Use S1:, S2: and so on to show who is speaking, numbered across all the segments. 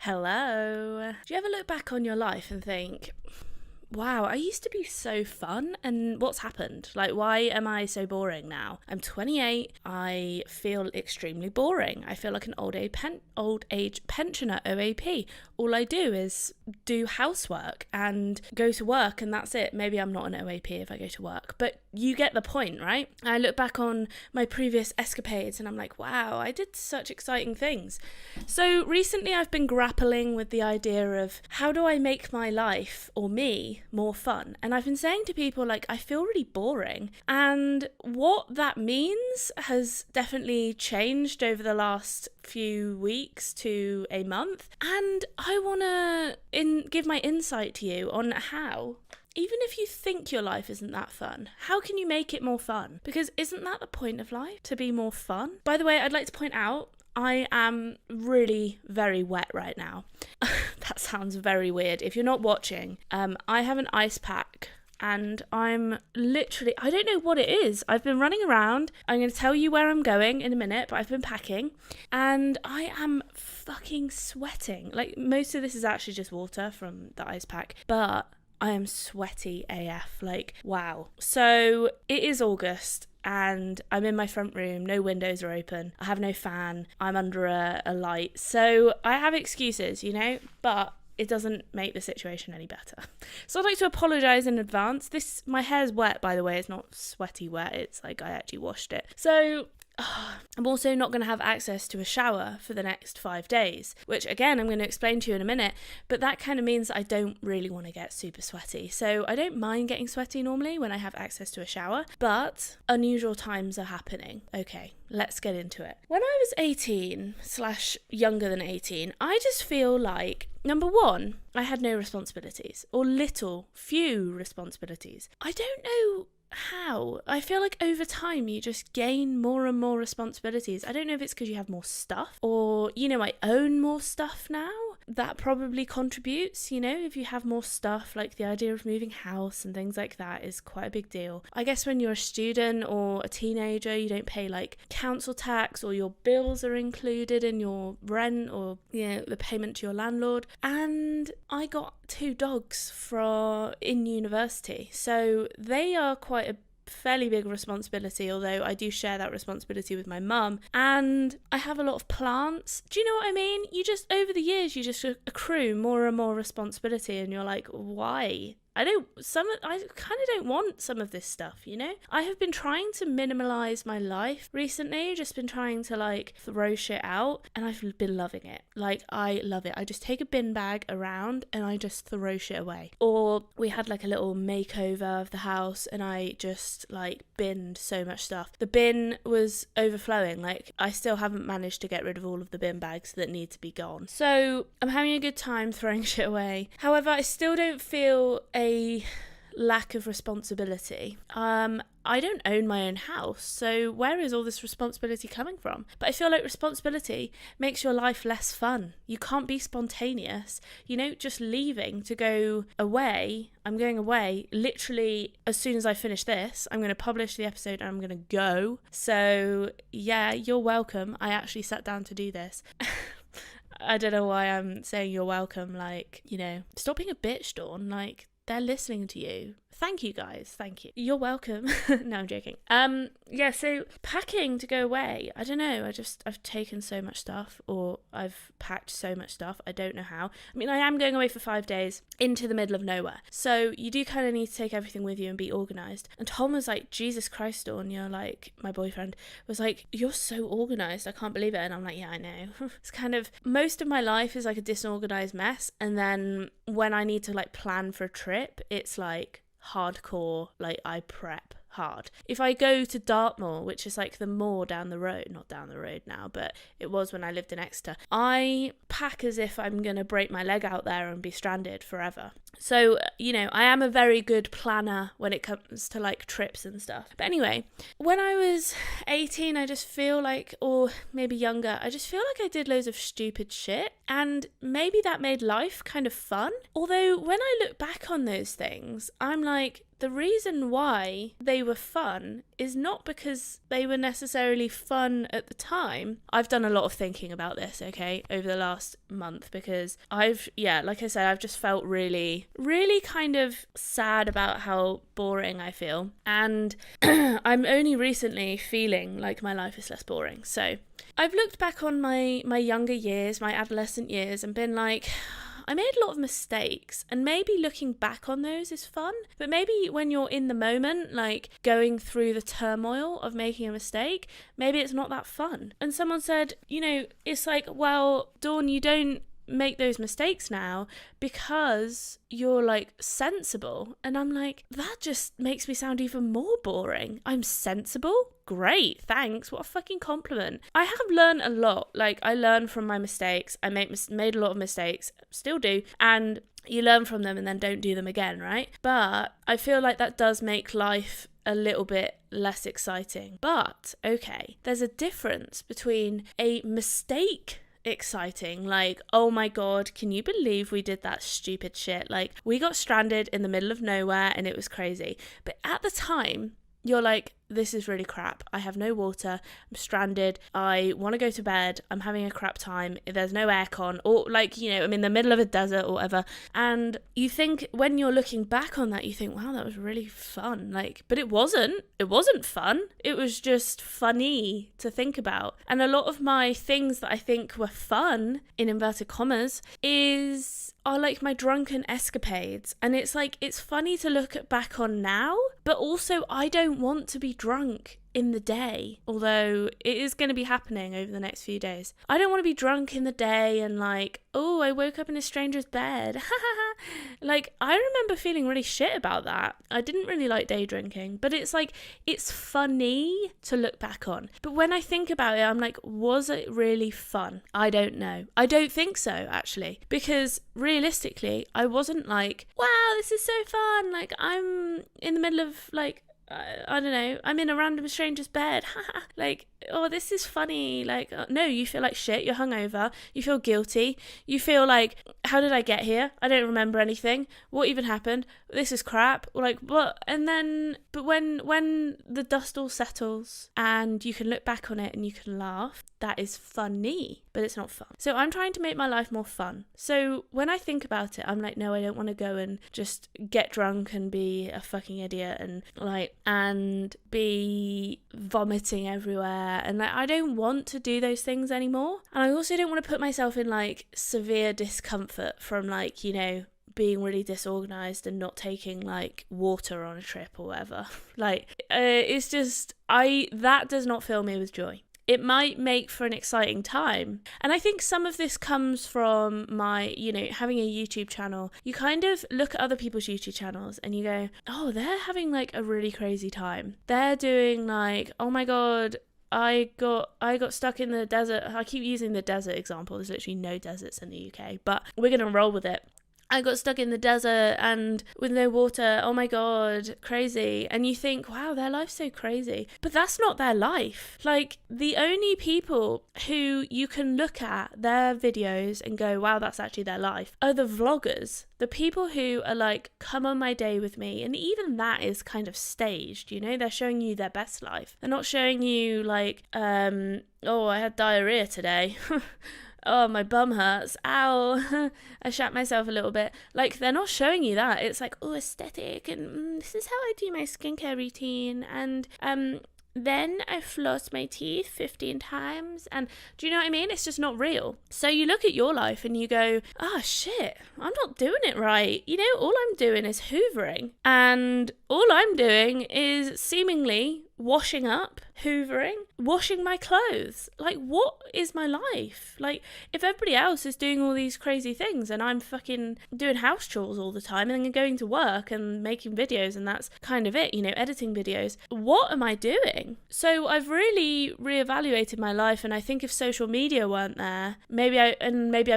S1: Hello. Do you ever look back on your life and think, wow, I used to be so fun and what's happened? Like, why am I so boring now? I'm 28. I feel extremely boring. I feel like an old age pensioner, OAP. All I do is do housework and go to work, and that's it. Maybe I'm not an OAP if I go to work, but you get the point, right? I look back on my previous escapades and I'm like, wow, I did such exciting things. So recently I've been grappling with the idea of how do I make my life, or me, more fun? And I've been saying to people, like, I feel really boring. And what that means has definitely changed over the last few weeks to a month. And I want to give my insight to you on how, even if you think your life isn't that fun, how can you make it more fun? Because isn't that the point of life, to be more fun? By the way, I'd like to point out, I am really very wet right now. That sounds very weird. If you're not watching, I have an ice pack and I'm literally, I don't know what it is. I've been running around. I'm going to tell you where I'm going in a minute, but I've been packing and I am fucking sweating. Like, most of this is actually just water from the ice pack, but I am sweaty AF. Like, wow. So it is August and I'm in my front room, no windows are open, I have no fan, I'm under a light. So I have excuses, but it doesn't make the situation any better. So I'd like to apologise in advance. My hair's wet, by the way, it's not sweaty wet, it's like I actually washed it. So I'm also not going to have access to a shower for the next 5 days, which again I'm going to explain to you in a minute, but that kind of means I don't really want to get super sweaty. So I don't mind getting sweaty normally when I have access to a shower, but unusual times are happening. Okay, let's get into it. When I was 18/younger than 18, I just feel like, number one, I had no responsibilities, or few responsibilities. I don't know how. I feel like over time you just gain more and more responsibilities. I don't know if it's because you have more stuff or, I own more stuff now. That probably contributes, if you have more stuff, like the idea of moving house and things like that is quite a big deal. I guess when you're a student or a teenager, you don't pay like council tax, or your bills are included in your rent or, the payment to your landlord. And I got 2 dogs in university, so they are quite a fairly big responsibility, although I do share that responsibility with my mum. And I have a lot of plants. Do you know what I mean? Over the years, you just accrue more and more responsibility, and you're like, why? I kind of don't want some of this stuff, I have been trying to minimalize my life recently, just been trying to throw shit out, and I've been loving it. I love it. I just take a bin bag around and I just throw shit away. Or we had a little makeover of the house and I just binned so much stuff. The bin was overflowing. I still haven't managed to get rid of all of the bin bags that need to be gone. So I'm having a good time throwing shit away. However, I still don't feel a lack of responsibility. I don't own my own house, so where is all this responsibility coming from? But I feel like responsibility makes your life less fun. You can't be spontaneous. Just leaving to go away. I'm going away literally as soon as I finish this. I'm going to publish the episode and I'm going to go. So yeah, you're welcome. I actually sat down to do this. I don't know why I'm saying you're welcome. Stop being a bitch, Dawn. They're listening to you. Thank you, guys. Thank you. You're welcome. No, I'm joking. So packing to go away. I don't know. I've taken so much stuff, or I've packed so much stuff. I don't know how. I mean, I am going away for 5 days into the middle of nowhere. So you do kind of need to take everything with you and be organised. And Tom was like, Jesus Christ, Dawn, my boyfriend was like, you're so organised. I can't believe it. And I'm like, yeah, I know. It's kind of, most of my life is a disorganised mess. And then when I need to plan for a trip, it's hardcore, I prep hard. If I go to Dartmoor, which is the moor down the road, not down the road now, but it was when I lived in Exeter, I pack as if I'm going to break my leg out there and be stranded forever. So, I am a very good planner when it comes to trips and stuff. But anyway, when I was 18, I just feel or maybe younger, I just feel I did loads of stupid shit, and maybe that made life kind of fun. Although when I look back on those things, I'm the reason why they were fun is not because they were necessarily fun at the time. I've done a lot of thinking about this, okay, over the last month, because like I said, I've just felt really, really kind of sad about how boring I feel. And I'm only recently feeling like my life is less boring. So I've looked back on my younger years, my adolescent years, and been like, I made a lot of mistakes, and maybe looking back on those is fun, but maybe when you're in the moment, like going through the turmoil of making a mistake, maybe it's not that fun. And someone said, it's like, well, Dawn, you don't make those mistakes now because you're like sensible. And I'm like, that just makes me sound even more boring. I'm sensible? Great, thanks. What a fucking compliment. I have learned a lot. Like, I learn from my mistakes. I made a lot of mistakes, still do, and you learn from them and then don't do them again, right? But I feel like that does make life a little bit less exciting. But okay, there's a difference between a mistake exciting, like, oh my god, can you believe we did that stupid shit? Like, we got stranded in the middle of nowhere and it was crazy. But at the time, you're like, this is really crap. I have no water. I'm stranded. I want to go to bed. I'm having a crap time. There's no aircon, or like, I'm in the middle of a desert or whatever. And you think, when you're looking back on that, you think, wow, that was really fun. Like, but it wasn't. It wasn't fun. It was just funny to think about. And a lot of my things that I think were fun, in inverted commas, are like my drunken escapades. And it's like, it's funny to look back on now, but also I don't want to be drunk in the day, although it is going to be happening over the next few days. I don't want to be drunk in the day and like, oh, I woke up in a stranger's bed. Like, I remember feeling really shit about that. I didn't really like day drinking, but it's like, it's funny to look back on. But when I think about it, I'm like, was it really fun? I don't know. I don't think so, actually, because realistically, I wasn't like, wow, this is so fun. Like, I'm in the middle of like, I don't know, I'm in a random stranger's bed. Like, oh, this is funny. Like, no, you feel like shit. You're hungover. You feel guilty. You feel like, how did I get here? I don't remember anything. What even happened? This is crap. Like, what? And then, but when the dust all settles and you can look back on it and you can laugh, that is funny, but it's not fun. So I'm trying to make my life more fun. So when I think about it, I'm like, no, I don't want to go and just get drunk and be a fucking idiot and be vomiting everywhere. And like, I don't want to do those things anymore. And I also don't want to put myself in like severe discomfort from like, being really disorganized and not taking like water on a trip or whatever. Like, it's just, that does not fill me with joy. It might make for an exciting time. And I think some of this comes from my, having a YouTube channel. You kind of look at other people's YouTube channels and you go, oh, they're having like a really crazy time. They're doing like, oh my God, I got stuck in the desert. I keep using the desert example. There's literally no deserts in the UK, but we're going to roll with it. I got stuck in the desert and with no water. Oh my God, crazy. And you think, wow, their life's so crazy. But that's not their life. Like, the only people who you can look at their videos and go, wow, that's actually their life, are the vloggers. The people who are like, come on my day with me. And even that is kind of staged, they're showing you their best life. They're not showing you like, oh, I had diarrhea today. Oh, my bum hurts. Ow. I shat myself a little bit. Like, they're not showing you that. It's like, oh, aesthetic. And this is how I do my skincare routine. And then I floss my teeth 15 times. And do you know what I mean? It's just not real. So you look at your life and you go, oh, shit, I'm not doing it right. All I'm doing is hoovering. And all I'm doing is seemingly washing up, hoovering, washing my clothes. Like, what is my life? Like, if everybody else is doing all these crazy things and I'm fucking doing house chores all the time and then going to work and making videos and that's kind of it, editing videos, what am I doing? So I've really reevaluated my life, and I think if social media weren't there, maybe I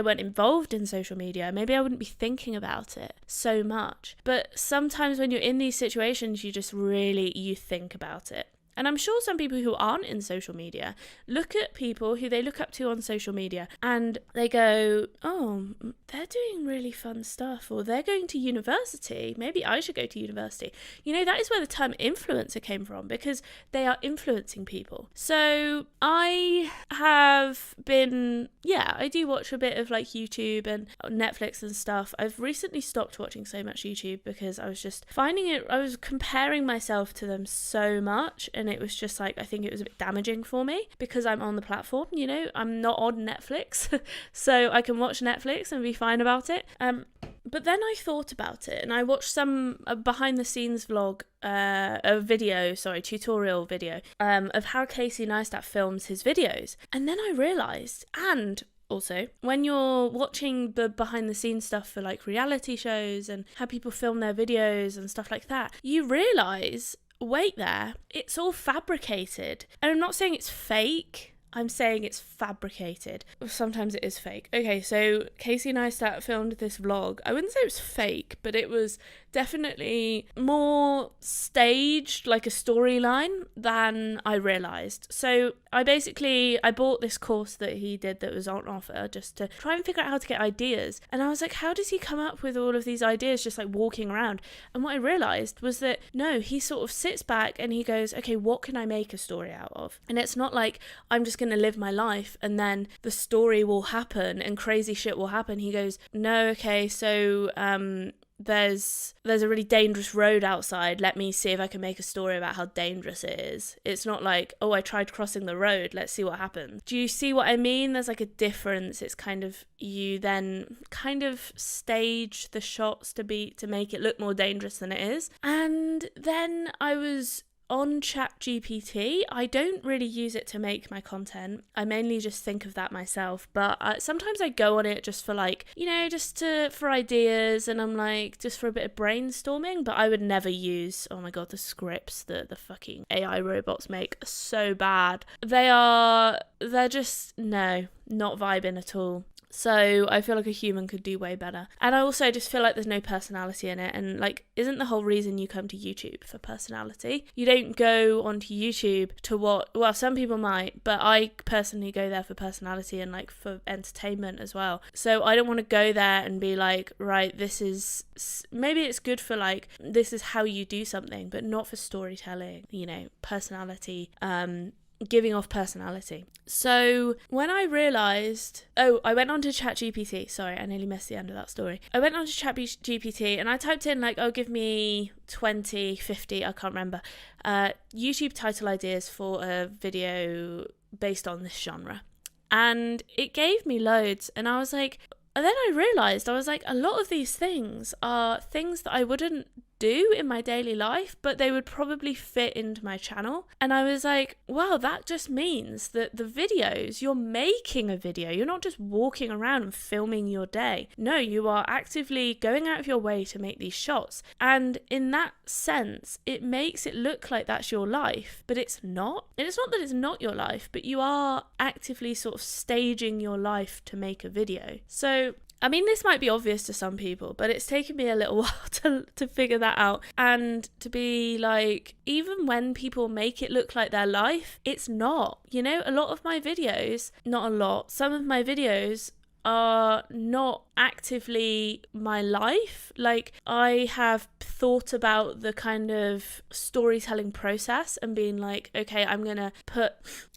S1: weren't involved in social media, maybe I wouldn't be thinking about it so much. But sometimes when you're in these situations, you just really, you think about it. And I'm sure some people who aren't in social media look at people who they look up to on social media and they go, oh, they're doing really fun stuff, or they're going to university. Maybe I should go to university. You know, that is where the term influencer came from, because they are influencing people. So I have been, I do watch a bit of like YouTube and Netflix and stuff. I've recently stopped watching so much YouTube because I was just finding it, I was comparing myself to them so much, and it was just like, I think it was a bit damaging for me because I'm on the platform, you know, I'm not on Netflix, so I can watch Netflix and be fine about it. But then I thought about it and I watched some behind the scenes vlog, tutorial video of how Casey Neistat films his videos. And then I realised, and also, when you're watching the behind the scenes stuff for like reality shows and how people film their videos and stuff like that, you realise, wait there, it's all fabricated. And I'm not saying it's fake, I'm saying it's fabricated. Sometimes it is fake. Okay, so Casey Neistat filmed this vlog. I wouldn't say it was fake, but it was definitely more staged, like a storyline, than I realised. So I bought this course that he did that was on offer just to try and figure out how to get ideas. And I was like, how does he come up with all of these ideas just like walking around? And what I realised was that, no, he sort of sits back and he goes, okay, what can I make a story out of? And it's not like I'm just going to live my life and then the story will happen and crazy shit will happen. He goes, no, okay, so there's a really dangerous road outside, let me see if I can make a story about how dangerous it is. It's not like, oh, I tried crossing the road, let's see what happens. Do you see what I mean? There's like a difference. It's kind of, you then kind of stage the shots to make it look more dangerous than it is. And then I was on ChatGPT. I don't really use it to make my content. I mainly just think of that myself, but sometimes I go on it just for like, you know, for ideas, and I'm like, just for a bit of brainstorming, but I would never use, oh my god, the scripts that the fucking AI robots make are so bad. They're just, no, not vibing at all. So I feel like a human could do way better. And I also just feel like there's no personality in it. And like, isn't the whole reason you come to YouTube for personality? You don't go onto YouTube to well, some people might, but I personally go there for personality and like for entertainment as well. So I don't want to go there and be like, right, maybe it's good for like, this is how you do something, but not for storytelling, you know, personality, giving off personality. So when I realised, I went on to ChatGPT. Sorry, I nearly missed the end of that story. I went on to ChatGPT and I typed in like, give me 20, 50, I can't remember, YouTube title ideas for a video based on this genre. And it gave me loads, and I was like, and then I realised, I was like, a lot of these things are things that I wouldn't do in my daily life, but they would probably fit into my channel. And I was like, wow, that just means that the videos, you're making a video. You're not just walking around and filming your day. No, you are actively going out of your way to make these shots. And in that sense, it makes it look like that's your life, but it's not. And it's not that it's not your life, but you are actively sort of staging your life to make a video. So I mean, this might be obvious to some people, but it's taken me a little while to figure that out, and to be like, even when people make it look like their life, it's not. You know, a lot of my videos, not a lot, some of my videos are not actively my life. Like, I have thought about the kind of storytelling process and being like, okay, I'm gonna put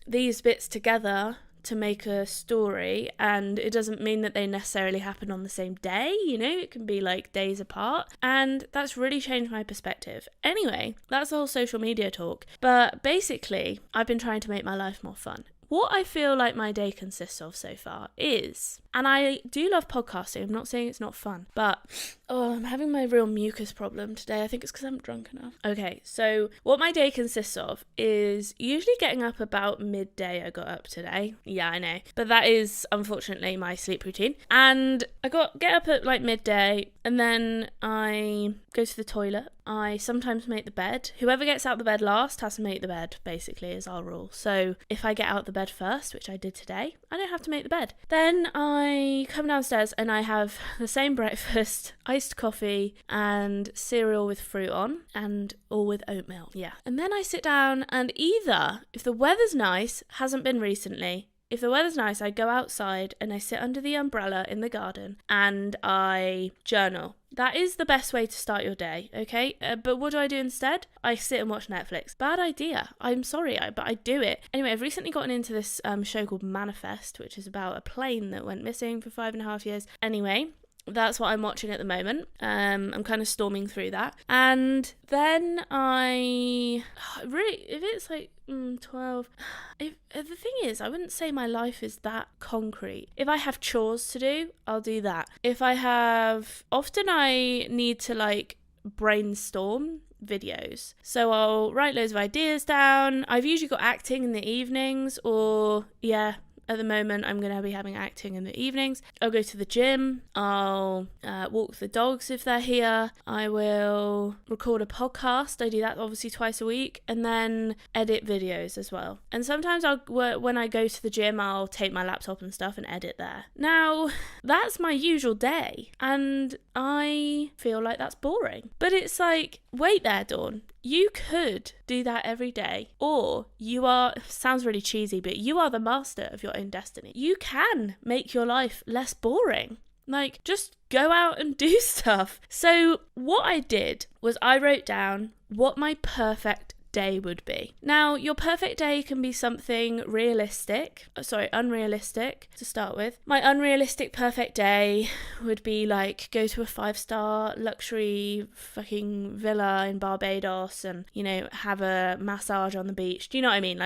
S1: these bits together to make a story, and it doesn't mean that they necessarily happen on the same day, you know, it can be like days apart, and that's really changed my perspective. Anyway, that's all social media talk, but basically I've been trying to make my life more fun. What I feel like my day consists of so far is, and I do love podcasting, I'm not saying it's not fun, but I'm having my real mucus problem today. I think it's because I'm drunk enough. Okay, so what my day consists of is usually getting up about midday. I got up today. Yeah, I know. But that is unfortunately my sleep routine. And I get up at like midday, and then I go to the toilet. I sometimes make the bed. Whoever gets out the bed last has to make the bed, basically, is our rule. So if I get out the bed first, which I did today, I don't have to make the bed. Then I come downstairs and I have the same breakfast, iced coffee and cereal with fruit on, and all with oat milk. Yeah. And then I sit down and either, if the weather's nice, hasn't been recently, if the weather's nice, I go outside and I sit under the umbrella in the garden and I journal. That is the best way to start your day, okay? But what do I do instead? I sit and watch Netflix. Bad idea. I'm sorry, but I do it. Anyway, I've recently gotten into this show called Manifest, which is about a plane that went missing for 5.5 years. Anyway, that's what I'm watching at the moment. I'm kind of storming through that. And then if it's like 12, the thing is, I wouldn't say my life is that concrete. If I have chores to do, I'll do that. Often I need to like brainstorm videos. So I'll write loads of ideas down. I've usually got acting in the evenings, at the moment, I'm going to be having acting in the evenings. I'll go to the gym. I'll walk the dogs if they're here. I will record a podcast. I do that obviously twice a week. And then edit videos as well. And sometimes when I go to the gym, I'll take my laptop and stuff and edit there. Now, that's my usual day. And I feel like that's boring. But it's like, wait there, Dawn. You could do that every day, or sounds really cheesy, but you are the master of your own destiny. You can make your life less boring. Like, just go out and do stuff. So what I did was I wrote down what my perfect day would be. Now, your perfect day can be something unrealistic to start with. My unrealistic perfect day would be like go to a 5-star luxury fucking villa in Barbados and, have a massage on the beach. Do you know what I mean?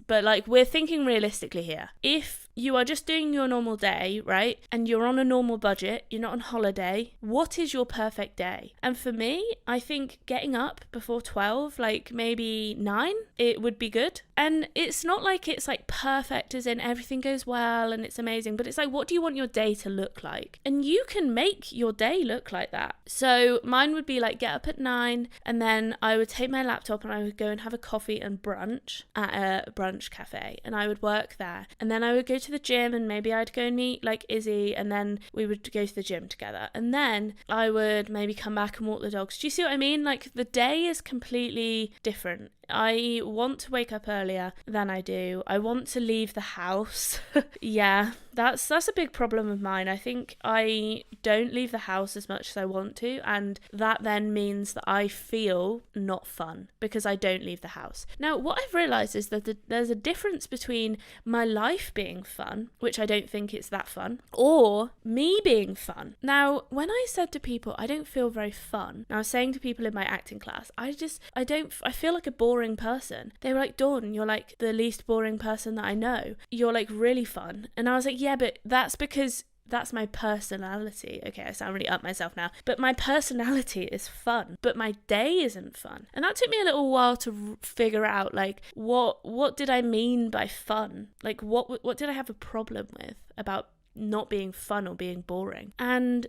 S1: But we're thinking realistically here. If you are just doing your normal day, right? And you're on a normal budget, you're not on holiday, what is your perfect day? And for me, I think getting up before 12, like maybe 9, it would be good. And it's not like it's like perfect as in everything goes well and it's amazing, but it's like, what do you want your day to look like? And you can make your day look like that. So mine would be like get up at 9 and then I would take my laptop and I would go and have a coffee and brunch at a brunch cafe and I would work there. And then I would go to the gym and maybe I'd go meet like Izzy and then we would go to the gym together. And then I would maybe come back and walk the dogs. Do you see what I mean? Like the day is completely different. I want to wake up earlier than I do. I want to leave the house. Yeah, that's a big problem of mine. I think I don't leave the house as much as I want to, and that then means that I feel not fun because I don't leave the house. Now, what I've realised is that there's a difference between my life being fun, which I don't think it's that fun, or me being fun. Now, when I said to people, I don't feel very fun, I was saying to people in my acting class, I feel like a boring person. They were like, Dawn, you're like the least boring person that I know. You're like really fun. And I was like, yeah, but that's because that's my personality. Okay, I sound really up myself now. But my personality is fun. But my day isn't fun. And that took me a little while to figure out, like, what did I mean by fun? Like, what did I have a problem with about not being fun or being boring? And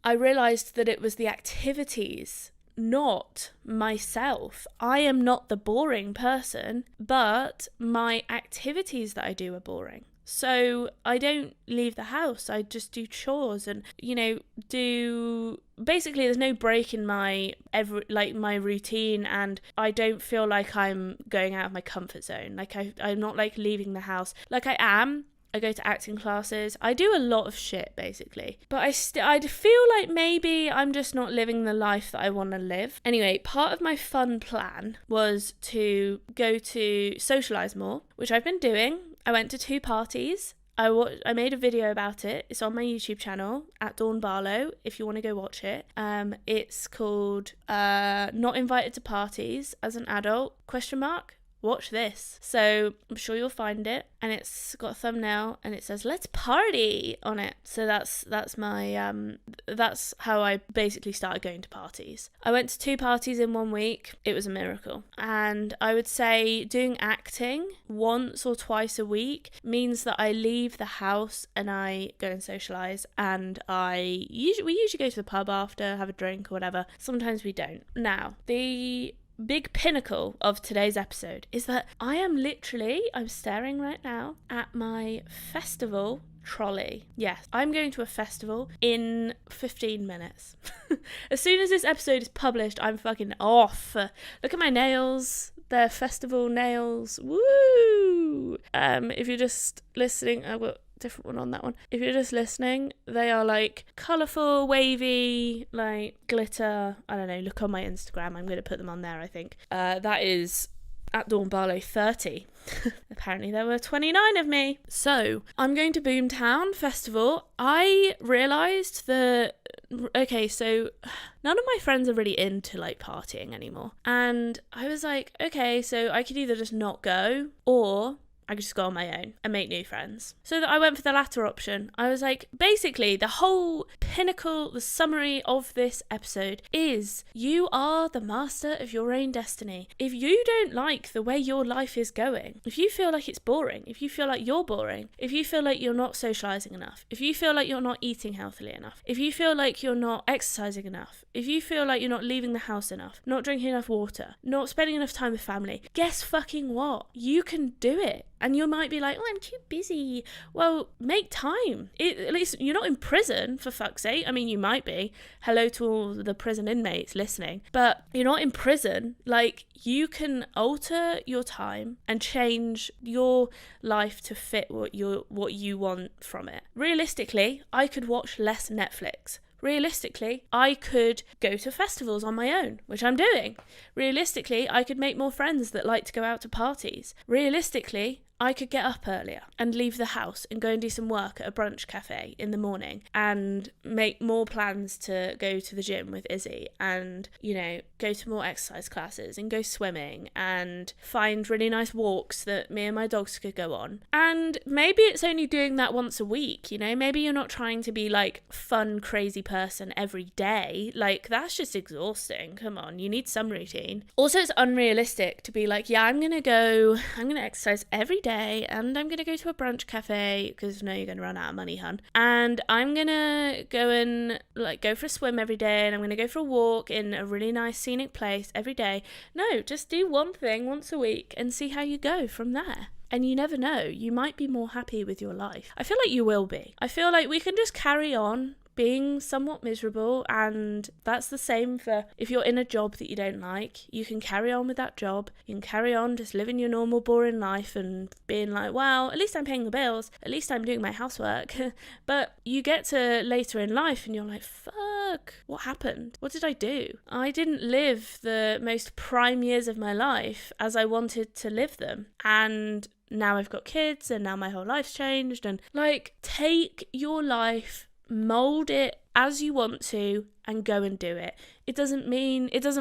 S1: I realised that it was the activities, not myself. I am not the boring person, but my activities that I do are boring. So I don't leave the house. I just do chores and, basically there's no break in my routine, and I don't feel like I'm going out of my comfort zone. Like I'm not like leaving the house. Like I am. I go to acting classes. I do a lot of shit, basically. But I feel like maybe I'm just not living the life that I want to live. Anyway, part of my fun plan was to go to socialise more, which I've been doing. I went to 2 parties. I made a video about it. It's on my YouTube channel, at Dawn Barlow, if you want to go watch it. It's called Not Invited to Parties as an Adult, ? watch this. So I'm sure you'll find it, and it's got a thumbnail and it says "Let's party" on it. So that's my that's how I basically started going to parties. I went to 2 parties in 1 week. It was a miracle. And I would say doing acting once or twice a week means that I leave the house and I go and socialise, and we usually go to the pub after, have a drink or whatever. Sometimes we don't. Now, the big pinnacle of today's episode is that I'm staring right now at my festival trolley. Yes, I'm going to a festival in 15 minutes. As soon as this episode is published, I'm fucking off. Look at my nails. They're festival nails. Woo! If you're just listening, I've got a different one on that one. If you're just listening, they are like colourful, wavy, like glitter. I don't know, look on my Instagram. I'm going to put them on there, I think. That is at Dawn Barlow 30. Apparently there were 29 of me. So I'm going to Boomtown Festival. I realised that, okay, so none of my friends are really into like partying anymore. And I was like, okay, so I could either just not go, or I could just go on my own and make new friends. So that I went for the latter option. I was like, basically, the whole pinnacle, the summary of this episode is you are the master of your own destiny. If you don't like the way your life is going, if you feel like it's boring, if you feel like you're boring, if you feel like you're not socialising enough, if you feel like you're not eating healthily enough, if you feel like you're not exercising enough, if you feel like you're not leaving the house enough, not drinking enough water, not spending enough time with family, guess fucking what? You can do it. And you might be like, oh, I'm too busy. Well, make time. At least you're not in prison, for fuck's sake. I mean, you might be. Hello to all the prison inmates listening. But you're not in prison. Like, you can alter your time and change your life to fit what you want from it. Realistically, I could watch less Netflix. Realistically, I could go to festivals on my own, which I'm doing. Realistically, I could make more friends that like to go out to parties. Realistically, I could get up earlier and leave the house and go and do some work at a brunch cafe in the morning and make more plans to go to the gym with Izzy and, you know, go to more exercise classes and go swimming and find really nice walks that me and my dogs could go on. And maybe it's only doing that once a week, you know, maybe you're not trying to be like fun, crazy person every day. Like, that's just exhausting. Come on, you need some routine. Also, it's unrealistic to be like, yeah, I'm going to exercise every day and I'm going to go to a brunch cafe because no, you're going to run out of money, hun. And I'm going to go and like go for a swim every day and I'm going to go for a walk in a really nice scenic place every day. No, just do one thing once a week and see how you go from there. And you never know, you might be more happy with your life. I feel like you will be. I feel like we can just carry on being somewhat miserable, and that's the same for if you're in a job that you don't like. You can carry on with that job, you can carry on just living your normal boring life and being like, well, at least I'm paying the bills, at least I'm doing my housework. But you get to later in life and you're like, fuck, what happened? What did I do? I didn't live the most prime years of my life as I wanted to live them, and now I've got kids and now my whole life's changed. And like, take your life, mold it as you want to, and go and do it. It doesn't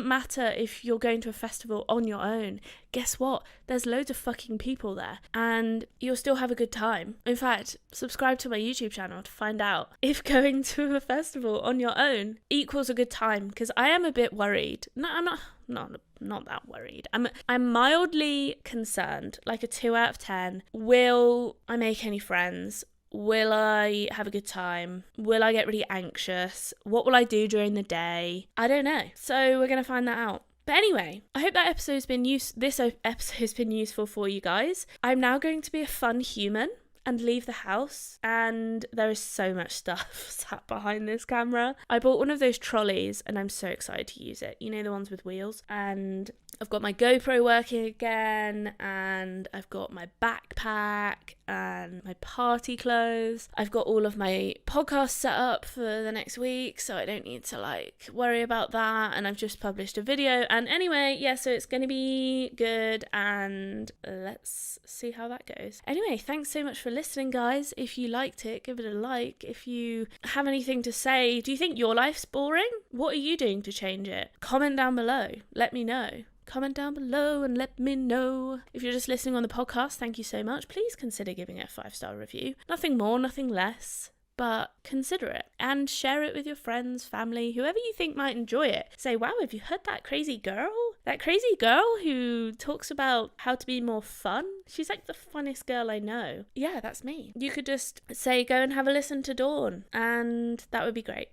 S1: matter if you're going to a festival on your own. Guess what? There's loads of fucking people there and you'll still have a good time. In fact, subscribe to my YouTube channel to find out if going to a festival on your own equals a good time, because I am a bit worried. No, I'm not that worried. I'm mildly concerned, like a 2 out of 10. Will I make any friends? Will I have a good time? Will I get really anxious? What will I do during the day? I don't know. So we're going to find that out. But anyway, I hope that episode's been useful for you guys. I'm now going to be a fun human and leave the house, and there is so much stuff sat behind this camera. I bought one of those trolleys and I'm so excited to use it. You know, the ones with wheels. And I've got my GoPro working again, and I've got my backpack and my party clothes. I've got all of my podcasts set up for the next week, so I don't need to like worry about that. And I've just published a video. And anyway, yeah, so it's going to be good, and let's see how that goes. Anyway, thanks so much for listening, guys. If you liked it, give it a like. If you have anything to say, do you think your life's boring? What are you doing to change it? Comment down below. Let me know. comment down below and let me know. If you're just listening on the podcast, thank you so much. Please consider giving it a 5-star review. Nothing more, nothing less. But consider it and share it with your friends, family, whoever you think might enjoy it. Say, wow, have you heard that crazy girl? That crazy girl who talks about how to be more fun? She's like the funnest girl I know. Yeah, that's me. You could just say, go and have a listen to Dawn, and that would be great.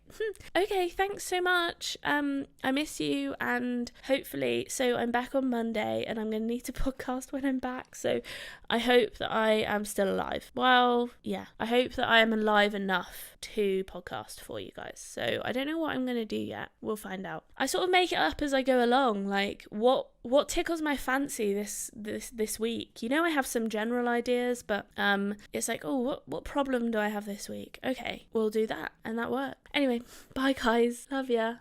S1: Okay, thanks so much. I miss you, and hopefully, so I'm back on Monday, and I'm going to need to podcast when I'm back. So I hope that I am still alive. Well, yeah, I hope that I am alive enough to podcast for you guys. So I don't know what I'm going to do yet. We'll find out. I sort of make it up as I go along, like what tickles my fancy this week. You know, I have some general ideas, but it's like, oh, what problem do I have this week? Okay, we'll do that, and that worked. Anyway, bye guys. Love ya.